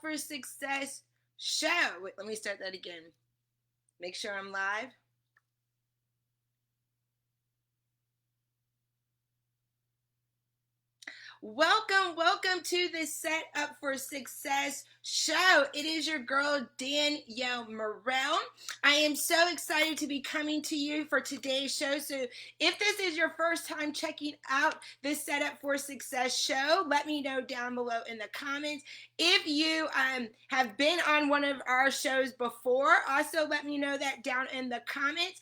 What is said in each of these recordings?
for Success show. Wait, let me start that again. Make sure I'm live. Welcome to the Set Up for Success show. It is your girl, Danielle Morel. I am so excited to be coming to you for today's show. So if this is your first time checking out the Set Up for Success show, let me know down below in the comments. If you have been on one of our shows before, also let me know that down in the comments.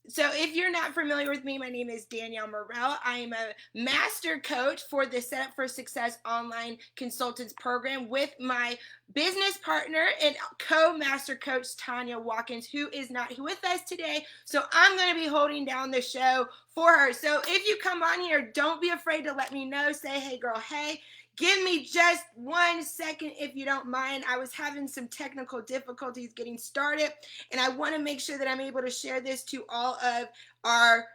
So if you're not familiar with me, my name is Danielle Morel. I am a master coach for the Set Up for Success online consultants program with my business partner and co-master coach, Tanya Watkins, who is not with us today. So I'm going to be holding down the show for her. So if you come on here, don't be afraid to let me know. Say, hey girl, hey. Give me just 1 second if you don't mind. I was having some technical difficulties getting started, and I want to make sure that I'm able to share this to all of our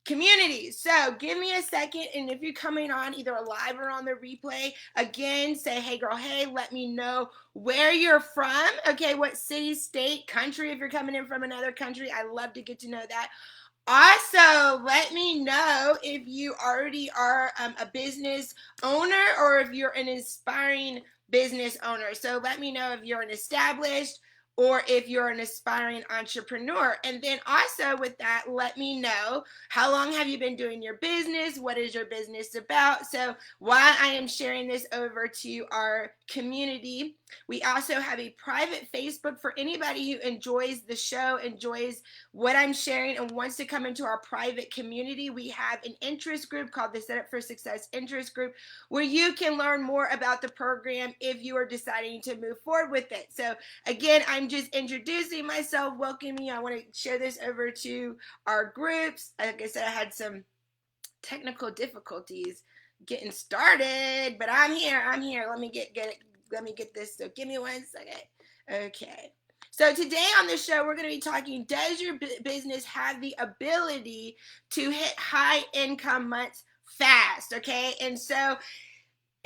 community. So give me a second, and if you're coming on either live or on the replay, again, say, hey girl, hey, let me know where you're from, okay, what city, state, country, if you're coming in from another country. I love to get to know that. Also, let me know if you already are a business owner or if you're an aspiring business owner. So let me know if you're an established or if you're an aspiring entrepreneur. And then also with that, let me know how long have you been doing your business? What is your business about? So while I am sharing this over to our community, we also have a private Facebook for anybody who enjoys the show, enjoys what I'm sharing, and wants to come into our private community. We have an interest group called the Set Up for Success interest group where you can learn more about the program if you are deciding to move forward with it. So again, I'm just introducing myself, welcoming you. I want to share this over to our groups. Like I said, I had some technical difficulties getting started, but I'm here. Let me get this. So give me 1 second. Okay. So today on the show, we're going to be talking, does your business have the ability to hit high income months fast? Okay. And so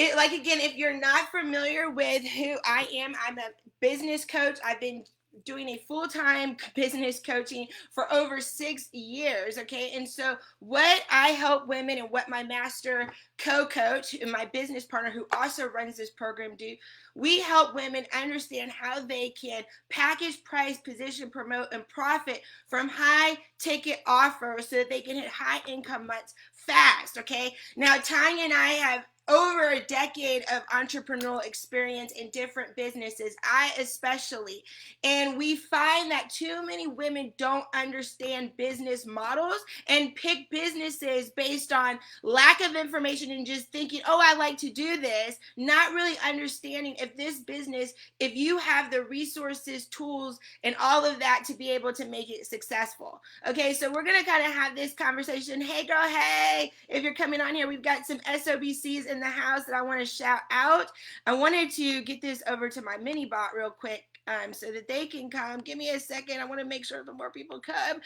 again, if you're not familiar with who I am, I'm a business coach. I've been doing a full-time business coaching for over 6 years, okay? And so what I help women and what my master co-coach and my business partner who also runs this program do, we help women understand how they can package, price, position, promote, and profit from high ticket offers so that they can hit high income months fast, okay? Now, Tanya and I have over a decade of entrepreneurial experience in different businesses, I especially. And we find that too many women don't understand business models and pick businesses based on lack of information and just thinking, oh, I like to do this, not really understanding if this business, if you have the resources, tools, and all of that to be able to make it successful. Okay, so we're going to kind of have this conversation. Hey, girl, hey, if you're coming on here, we've got some SOBCs in the house that I want to shout out. I wanted to get this over to my mini bot real quick so that they can come. Give me a second. I want to make sure the more people come.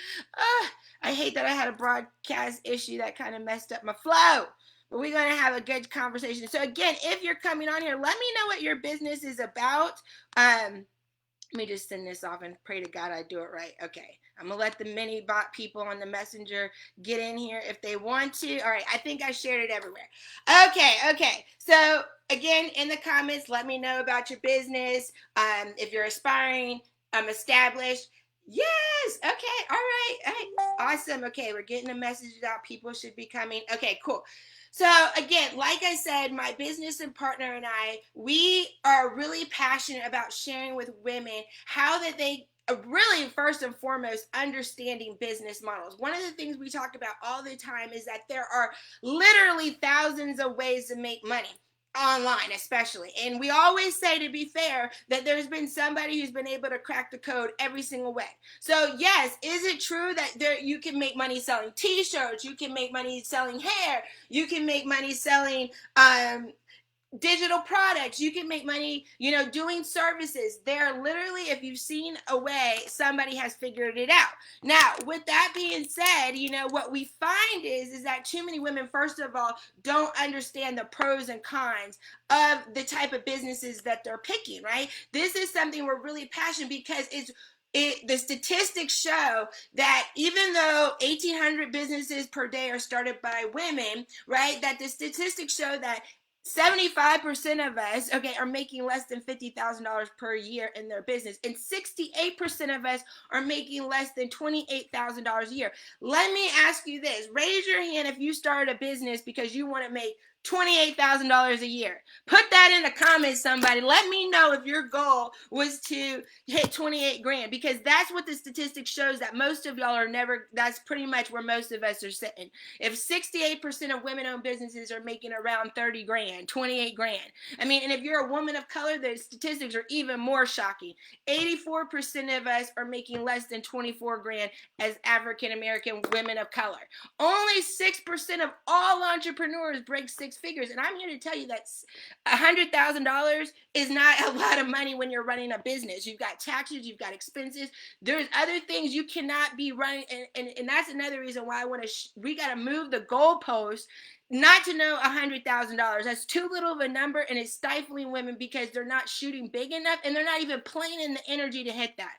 I hate that I had a broadcast issue that kind of messed up my flow. But we're going to have a good conversation. So again, if you're coming on here, let me know what your business is about. Let me just send this off and pray to God I do it right. Okay. I'm going to let the mini bot people on the messenger get in here if they want to. All right. I think I shared it everywhere. Okay. So again, in the comments, let me know about your business. If you're aspiring, established. Yes. Okay. All right. Awesome. Okay. We're getting the messages out. People should be coming. Okay, cool. So again, like I said, my business and partner and I, we are really passionate about sharing with women how that they really first and foremost understanding business models. One of the things we talk about all the time is that there are literally thousands of ways to make money. Online especially, and we always say, to be fair, that there's been somebody who's been able to crack the code every single way. So yes, is it true that you can make money selling t-shirts, you can make money selling hair, you can make money selling digital products. You can make money, doing services. They're literally, if you've seen a way, somebody has figured it out. Now, with that being said, what we find is that too many women, first of all, don't understand the pros and cons of the type of businesses that they're picking, right? This is something we're really passionate because the statistics show that even though 1,800 businesses per day are started by women, right, that the statistics show that 75% of us, okay, are making less than $50,000 per year in their business, and 68% of us are making less than $28,000 a year. Let me ask you this. Raise your hand if you started a business because you want to make $28,000 a year. Put that in the comments, somebody. Let me know if your goal was to hit 28 grand, because that's what the statistics shows, that most of y'all are never, that's pretty much where most of us are sitting. If 68% of women-owned businesses are making around 30 grand, 28 grand. I mean, and if you're a woman of color, the statistics are even more shocking. 84% of us are making less than 24 grand as African-American women of color. Only 6% of all entrepreneurs break six figures. And I'm here to tell you that $100,000 is not a lot of money when you're running a business. You've got taxes, you've got expenses. There's other things you cannot be running. And that's another reason why we got to move the goalpost, not to know $100,000. That's too little of a number, and it's stifling women because they're not shooting big enough, and they're not even playing in the energy to hit that.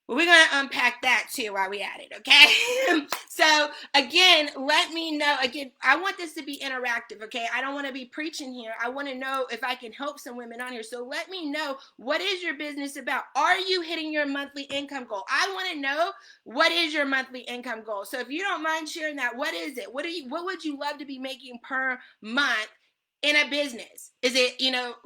Well, we're going to unpack that too while we at it, okay? So, again, let me know. Again, I want this to be interactive, okay? I don't want to be preaching here. I want to know if I can help some women on here. So let me know, what is your business about? Are you hitting your monthly income goal? I want to know, what is your monthly income goal? So if you don't mind sharing that, what is it? What would you love to be making per month in a business? Is it,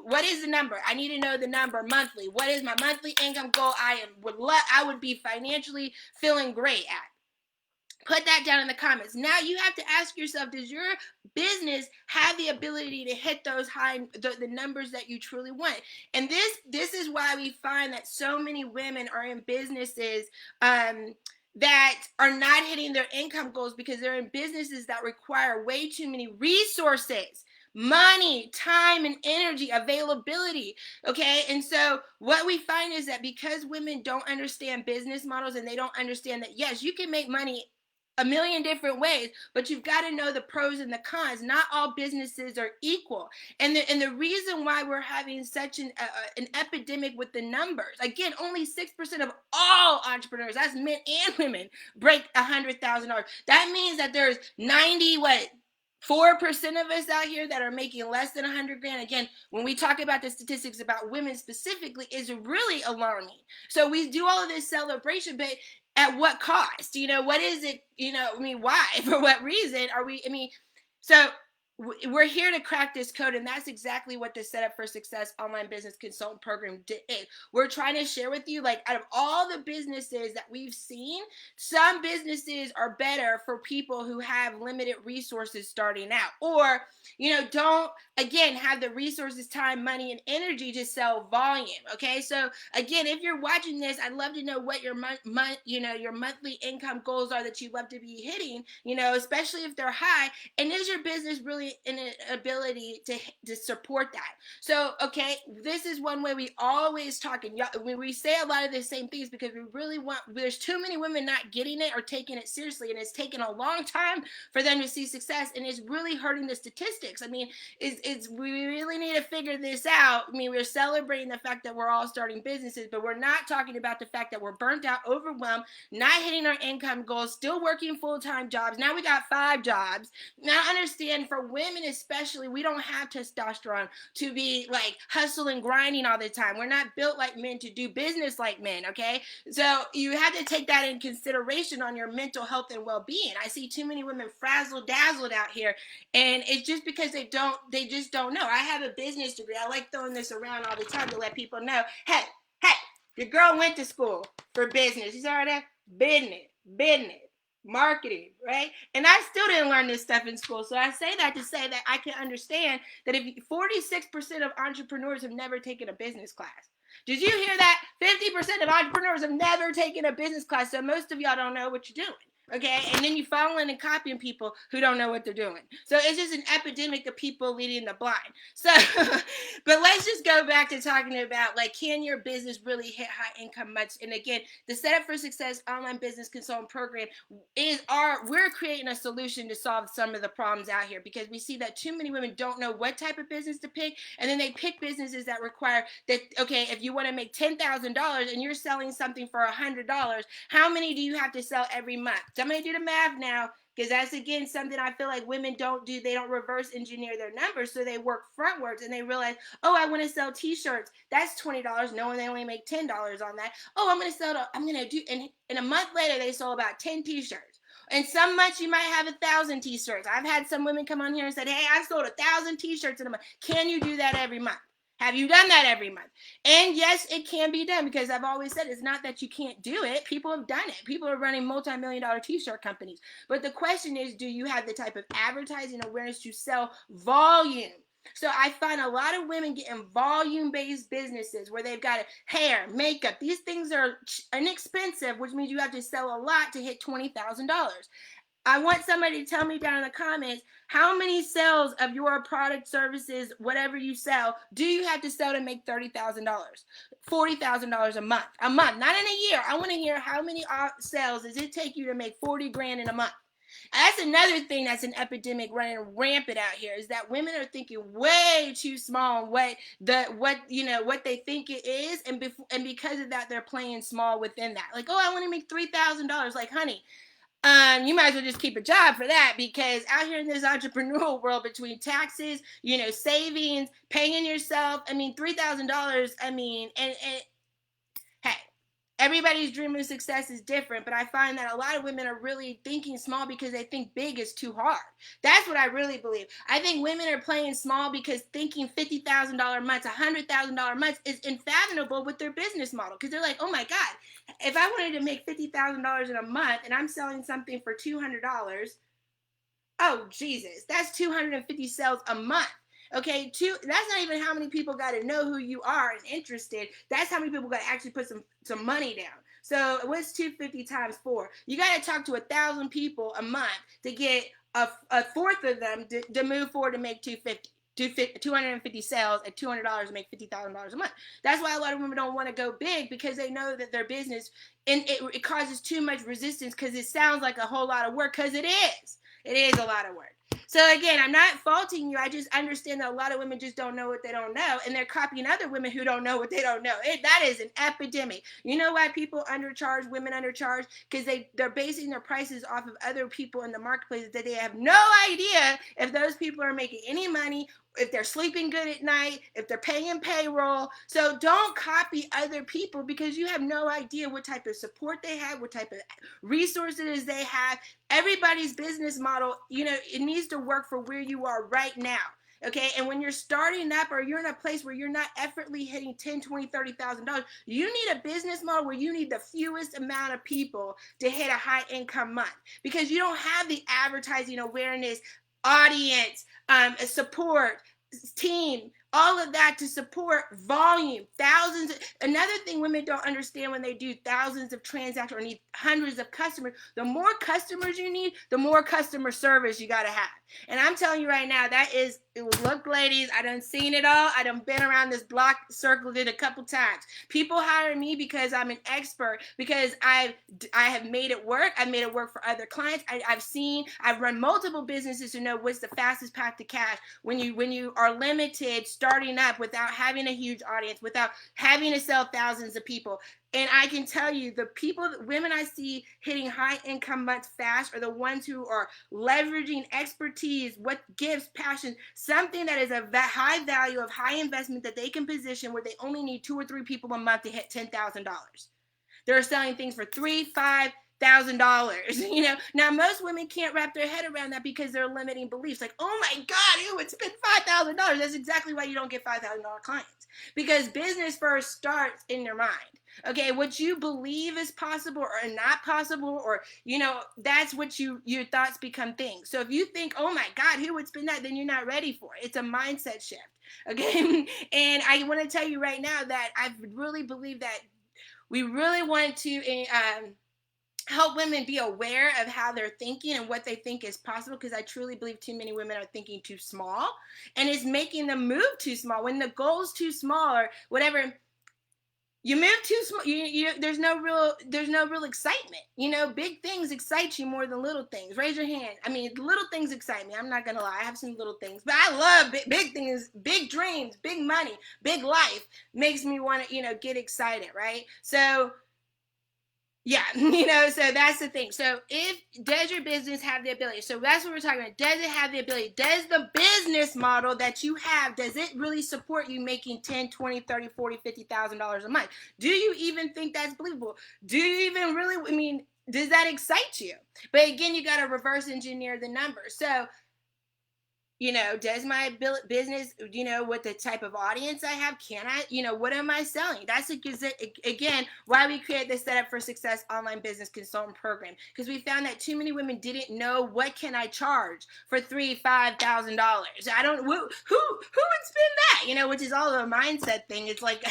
what is the number? I need to know the number monthly. What is my monthly income goal? I would be financially feeling great at. Put that down in the comments. Now you have to ask yourself, does your business have the ability to hit those the numbers that you truly want? And this is why we find that so many women are in businesses that are not hitting their income goals, because they're in businesses that require way too many resources. Money, time, and energy, availability, okay? And so what we find is that because women don't understand business models, and they don't understand that, yes, you can make money a million different ways, but you've got to know the pros and the cons. Not all businesses are equal. And the reason why we're having such an epidemic with the numbers, again, only 6% of all entrepreneurs, that's men and women, break $100,000. That means that there's 4% of us out here that are making less than 100 grand. Again, when we talk about the statistics about women specifically, is really alarming. So we do all of this celebration, but at what cost? What is it? Why? For what reason are we? So we're here to crack this code, and that's exactly what the Set Up for Success online business consultant program is. We're trying to share with you, like, out of all the businesses that we've seen, some businesses are better for people who have limited resources starting out, or don't, again, have the resources, time, money, and energy to sell volume. Okay, so again, if you're watching this, I'd love to know what your your monthly income goals are that you'd love to be hitting, especially if they're high, and is your business really in an ability to support that? So, okay, this is one way we always talk, and we say a lot of the same things because we really there's too many women not getting it or taking it seriously, and it's taken a long time for them to see success, and it's really hurting the statistics. We really need to figure this out. We're celebrating the fact that we're all starting businesses, but we're not talking about the fact that we're burnt out, overwhelmed, not hitting our income goals, still working full-time jobs. Now we got 5 jobs. Now understand, for women especially, we don't have testosterone to be like hustling, grinding all the time. We're not built like men to do business like men, okay? So you have to take that in consideration on your mental health and well-being. I see too many women frazzled, dazzled out here, and it's just because they just don't know. I have a business degree. I like throwing this around all the time to let people know, hey, your girl went to school for business. You saw that? Business, marketing, right? And I still didn't learn this stuff in school. So I say that to say that I can understand that if 46% of entrepreneurs have never taken a business class. Did you hear that? 50% of entrepreneurs have never taken a business class. So most of y'all don't know what you're doing. Okay, and then you fall in and copying people who don't know what they're doing. So it's just an epidemic of people leading the blind. So, but let's just go back to talking about, like, can your business really hit high income much? And again, the Setup for Success online business consultant program we're creating a solution to solve some of the problems out here, because we see that too many women don't know what type of business to pick, and then they pick businesses that require that. Okay, if you want to make $10,000 and you're selling something for $100, how many do you have to sell every month? Somebody do the math now, because that's, again, something I feel like women don't do. They don't reverse engineer their numbers, so they work frontwards, and they realize, oh, I want to sell t-shirts. That's $20, knowing they only make $10 on that. Oh, I'm going to do, and a month later, they sold about 10 t-shirts. And some months you might have 1,000 t-shirts. I've had some women come on here and said, hey, I've sold 1,000 t-shirts in a month. Can you do that every month? Have you done that every month? And yes, it can be done, because I've always said it's not that you can't do it. People have done it. People are running multi-million-dollar t-shirt companies. But the question is, do you have the type of advertising awareness to sell volume? So I find a lot of women get in volume-based businesses where they've got hair, makeup. These things are inexpensive, which means you have to sell a lot to hit $20,000. I want somebody to tell me down in the comments, how many sales of your product, services, whatever you sell, do you have to sell to make $30,000, $40,000 a month? A month, not in a year. I want to hear how many sales does it take you to make 40 grand in a month? That's another thing that's an epidemic running rampant out here, is that women are thinking way too small and what they think it is, and because of that, they're playing small within that. Like, oh, I want to make $3,000. Like, honey, you might as well just keep a job for that, because out here in this entrepreneurial world, between taxes, savings, paying yourself, $3,000, and hey, everybody's dream of success is different, but I find that a lot of women are really thinking small because they think big is too hard. That's what I really believe. I think women are playing small because thinking $50,000 months, $100,000 months is unfathomable with their business model, because they're like, oh my God, if I wanted to make $50,000 in a month and I'm selling something for $200, oh Jesus, that's 250 sales a month. Okay, that's not even how many people got to know who you are and interested. That's how many people got to actually put some money down. So what's 250 times 4? You got to talk to 1,000 people a month to get a fourth of them to move forward to make 250 sales at $200 to make $50,000 a month. That's why a lot of women don't want to go big, because they know that their business, and it causes too much resistance, because it sounds like a whole lot of work, because it is. It is a lot of work. So again, I'm not faulting you. I just understand that a lot of women just don't know what they don't know, and they're copying other women who don't know what they don't know. That is an epidemic. You know why people undercharge, women undercharge? Because they're basing their prices off of other people in the marketplace that they have no idea if those people are making any money, if they're sleeping good at night, if they're paying payroll. So don't copy other people, because you have no idea what type of support they have, what type of resources they have. Everybody's business model, it needs to work for where you are right now. Okay, and when you're starting up, or you're in a place where you're not effortlessly hitting $10,000, $20,000, $30,000, you need a business model where you need the fewest amount of people to hit a high income month, because you don't have the advertising awareness, audience, support, team, all of that to support volume. Another thing women don't understand, when they do thousands of transactions or need hundreds of customers, the more customers you need, the more customer service you got to have. And I'm telling you right now, look, ladies, I done seen it all. I done been around this block, circled it a couple times. People hire me because I'm an expert, because I have made it work. I've made it work for other clients. I've run multiple businesses to know what's the fastest path to cash when you are limited, starting up without having a huge audience, without having to sell thousands of people. And I can tell you, women I see hitting high income months fast are the ones who are leveraging expertise, what gives passion, something that is a high value, of high investment, that they can position where they only need 2 or 3 people a month to hit $10,000. They're selling things for $3,000, $5,000. Now most women can't wrap their head around that, because they're limiting beliefs. Like, oh my God, who would spend $5,000? That's exactly why you don't get $5,000 clients, because business first starts in your mind. Okay, what you believe is possible or not possible, or that's what your thoughts become things. So if you think, oh my God, who would spend that, then you're not ready for it. It's a mindset shift. Okay, and I want to tell you right now that I really believe that we really want to help women be aware of how they're thinking and what they think is possible, because I truly believe too many women are thinking too small, and it's making them move too small. When the goal's too small or whatever, you move too small. There's no real excitement. Big things excite you more than little things. Raise your hand. I mean, little things excite me. I'm not gonna lie. I have some little things, but I love big things, big dreams, big money, big life makes me want to get excited, right? So yeah, so that's the thing. So does your business have the ability? So that's what we're talking about. Does it have the ability? Does the business model that you have, does it really support you making 10, 20, 30, 40, $50,000 a month? Do you even think that's believable? Do you even really, does that excite you? But again, you got to reverse engineer the numbers. So does my business, what the type of audience I have, can I, what am I selling? That's again, why we create this Setup for Success online business consultant program, because we found that too many women didn't know, what can I charge for $3,000-$5,000? I don't, who would spend that, which is all a mindset thing. It's like,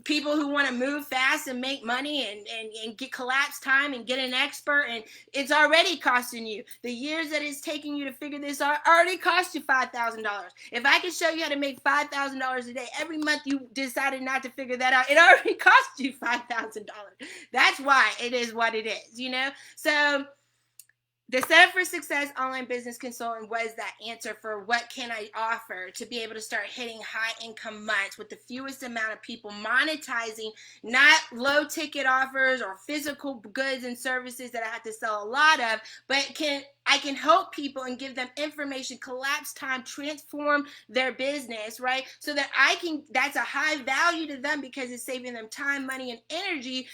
people who want to move fast and make money and get collapse time and get an expert, and it's already costing you. The years that it's taking you to figure this out already cost you $5,000. If I could show you how to make $5,000 a day every month you decided not to figure that out, it already cost you $5,000. That's why it is what it is, So the Setup for Success online business consultant was that answer for what can I offer to be able to start hitting high income months with the fewest amount of people, monetizing, not low ticket offers or physical goods and services that I have to sell a lot of, but I can help people and give them information, collapse time, transform their business, right? So that that's a high value to them because it's saving them time, money, and energy.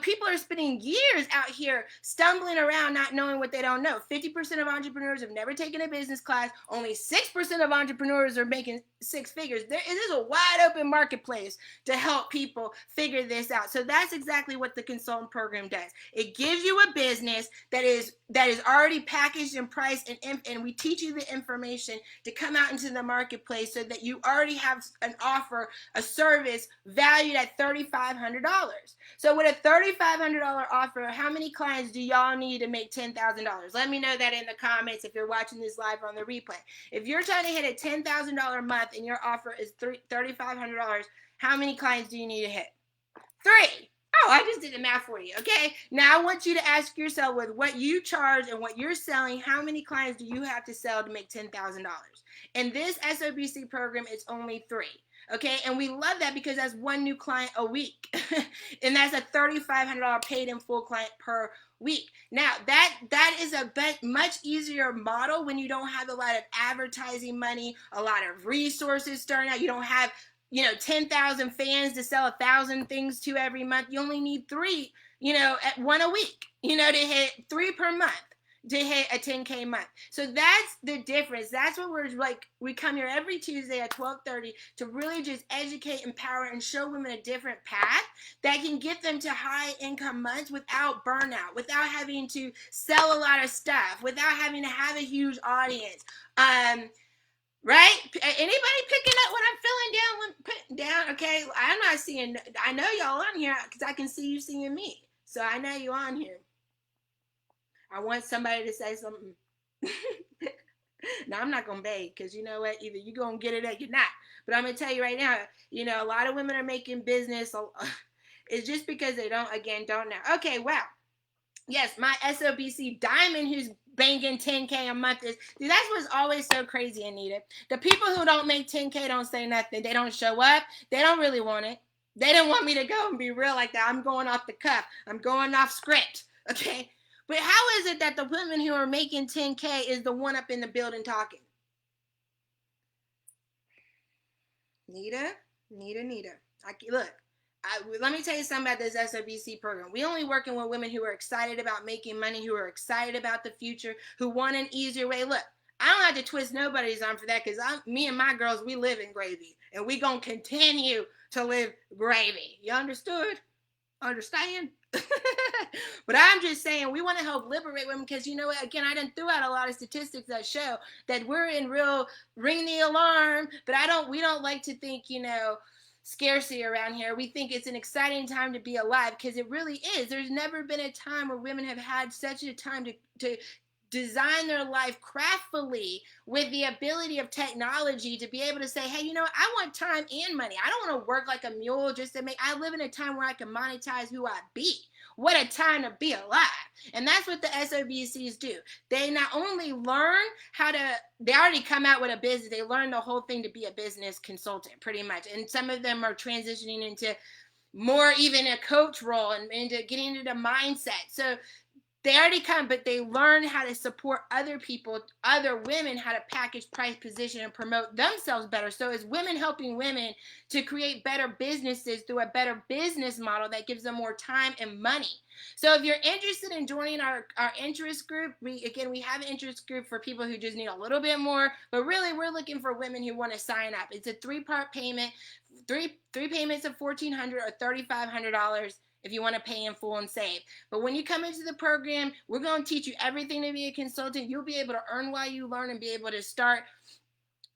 People are spending years out here stumbling around not knowing what they don't know. 50% of entrepreneurs have never taken a business class. Only 6% of entrepreneurs are making six figures. It is a wide open marketplace to help people figure this out. So that's exactly what the consultant program does. It gives you a business that is already packaged and priced, and we teach you the information to come out into the marketplace so that you already have an offer, a service valued at $3,500. So with a $3,500 offer, how many clients do y'all need to make $10,000? Let me know that in the comments if you're watching this live or on the replay. If you're trying to hit a $10,000 month and your offer is $3,500, how many clients do you need to hit? 3. Oh, I just did the math for you, okay? Now I want you to ask yourself, with what you charge and what you're selling, how many clients do you have to sell to make $10,000? In this SOBC program, it's only 3. Okay, and we love that because that's one new client a week. And that's a $3,500 paid in full client per week. Now, that is a much easier model when you don't have a lot of advertising money, a lot of resources starting out. You don't have 10,000 fans to sell 1,000 things to every month. You only need 3, at one a week, to hit 3 per month, to hit a 10K month. So that's the difference. That's what we're like. We come here every Tuesday at 12:30 to really just educate, empower, and show women a different path that can get them to high income months without burnout, without having to sell a lot of stuff, without having to have a huge audience. Right? Anybody picking up what I'm putting down? Okay, I'm not seeing. I know y'all on here because I can see you seeing me. So I know you on here. I want somebody to say something. Now, I'm not going to beg because you know what? Either you're going to get it or you're not. But I'm going to tell you right now, a lot of women are making business. It's just because they don't know. Okay, wow. Yes, my SOBC diamond who's banging 10K a month that's what's always so crazy, Anita. The people who don't make 10K don't say nothing. They don't show up. They don't really want it. They don't want me to go and be real like that. I'm going off the cuff. I'm going off script. Okay? But how is it that the women who are making 10K is the one up in the building talking? Nita. Look, let me tell you something about this SOBC program. We only working with women who are excited about making money, who are excited about the future, who want an easier way. Look, I don't have to twist nobody's arm for that because me and my girls, we live in gravy. And we going to continue to live gravy. You understood? Understand? But I'm just saying we want to help liberate women because you know what? Again, I done threw out a lot of statistics that show that we're in real ring the alarm, but we don't like to think, scarcity around here. We think it's an exciting time to be alive, because it really is. There's never been a time where women have had such a time to design their life craftfully with the ability of technology to be able to say, hey, you know, I want time and money. I don't want to work like a mule just to make, I live in a time where I can monetize who I be. What a time to be alive. And that's what the SOBCs do. They not only learn how to, they already come out with a business, they learn the whole thing to be a business consultant pretty much. And some of them are transitioning into more even a coach role and into getting into the mindset. So they already come, but they learn how to support other people, other women, how to package, price, position, and promote themselves better. So it's women helping women to create better businesses through a better business model that gives them more time and money. So if you're interested in joining our interest group, we have an interest group for people who just need a little bit more, but really we're looking for women who want to sign up. It's a 3-part payment, three payments of $1,400 or $3,500. If you want to pay in full and save. But when you come into the program, we're going to teach you everything to be a consultant. You'll be able to earn while you learn and be able to start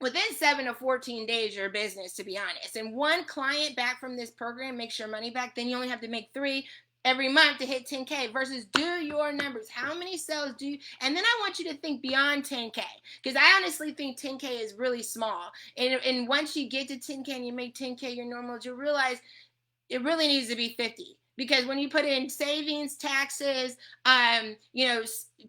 within 7 to 14 days your business, to be honest. And one client back from this program makes your money back. Then you only have to make 3 every month to hit 10K versus do your numbers. How many sales do you, and then I want you to think beyond 10K, because I honestly think 10K is really small. And once you get to 10K and you make 10K your normal, you'll realize it really needs to be 50. Because when you put in savings, taxes,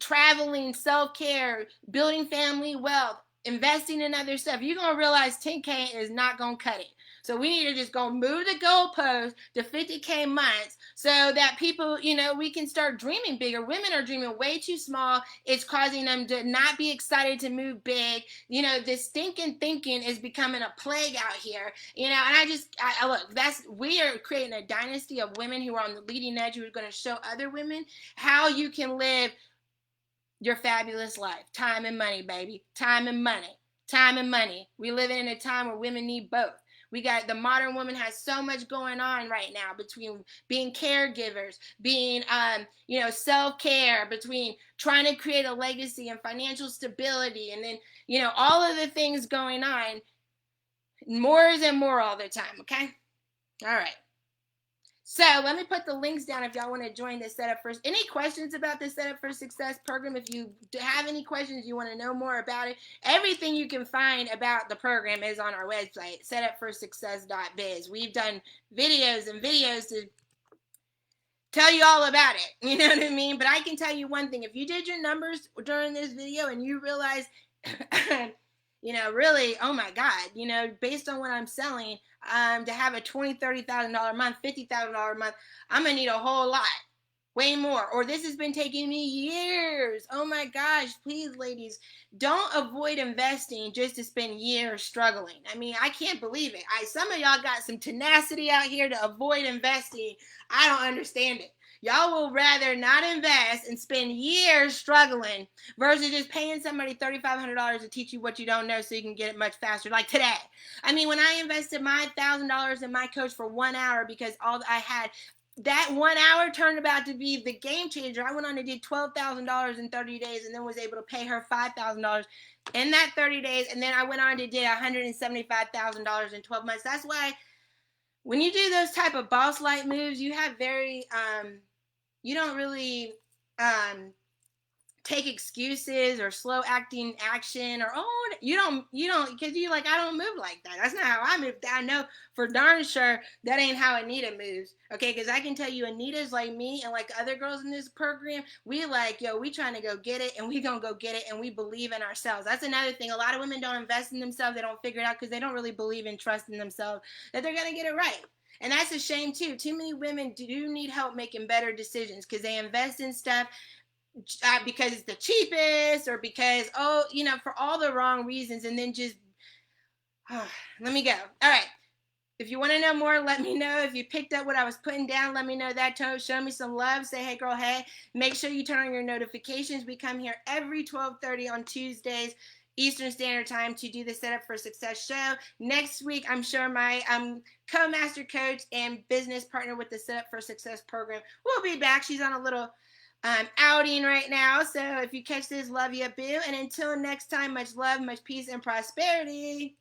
traveling, self-care, building family wealth, investing in other stuff, you're going to realize 10K is not going to cut it. So we need to just go move the goalpost to 50K months so that people, we can start dreaming bigger. Women are dreaming way too small. It's causing them to not be excited to move big. This stinking thinking is becoming a plague out here. And I look, we are creating a dynasty of women who are on the leading edge, who are going to show other women how you can live your fabulous life. Time and money, baby. Time and money. Time and money. We live in a time where women need both. The modern woman has so much going on right now between being caregivers, being, self-care, between trying to create a legacy and financial stability, and then, all of the things going on. More and more all the time, okay? All right. So let me put the links down if y'all want to join the Setup for. Any questions about the Setup for Success program? If you have any questions, you want to know more about it, everything you can find about the program is on our website, setupforsuccess.biz. We've done videos and videos to tell you all about it. You know what I mean? But I can tell you one thing. If you did your numbers during this video and you realize, really, oh my God, based on what I'm selling, to have a $20,000, $30,000 a month, $50,000 a month, I'm going to need a whole lot, way more. Or this has been taking me years. Oh my gosh, please, ladies, don't avoid investing just to spend years struggling. I mean, I can't believe it. Some of y'all got some tenacity out here to avoid investing. I don't understand it. Y'all will rather not invest and spend years struggling versus just paying somebody $3,500 to teach you what you don't know so you can get it much faster. Like today. I mean, when I invested my $1,000 in my coach for 1 hour because all I had, that 1 hour turned about to be the game changer. I went on and did $12,000 in 30 days and then was able to pay her $5,000 in that 30 days. And then I went on to did $175,000 in 12 months. That's why when you do those type of boss-like moves, you have very, you don't really take excuses or slow acting action or, you don't, because you're like, I don't move like that. That's not how I move. I know for darn sure that ain't how Anita moves. Okay, because I can tell you Anita's like me and like other girls in this program, we like, we trying to go get it and we gonna go get it and we believe in ourselves. That's another thing. A lot of women don't invest in themselves. They don't figure it out because they don't really believe and trust in themselves that they're gonna get it right. And that's a shame too. Too many women do need help making better decisions because they invest in stuff because it's the cheapest or because, for all the wrong reasons, and then just, let me go. All right. If you want to know more, let me know. If you picked up what I was putting down, let me know that. Show me some love. Say, hey, girl, hey. Make sure you turn on your notifications. We come here every 12:30 on Tuesdays, Eastern Standard Time, to do the Setup for Success show. Next week, I'm sure my co-master coach and business partner with the Setup for Success program will be back. She's on a little outing right now. So if you catch this, love you, boo. And until next time, much love, much peace, and prosperity.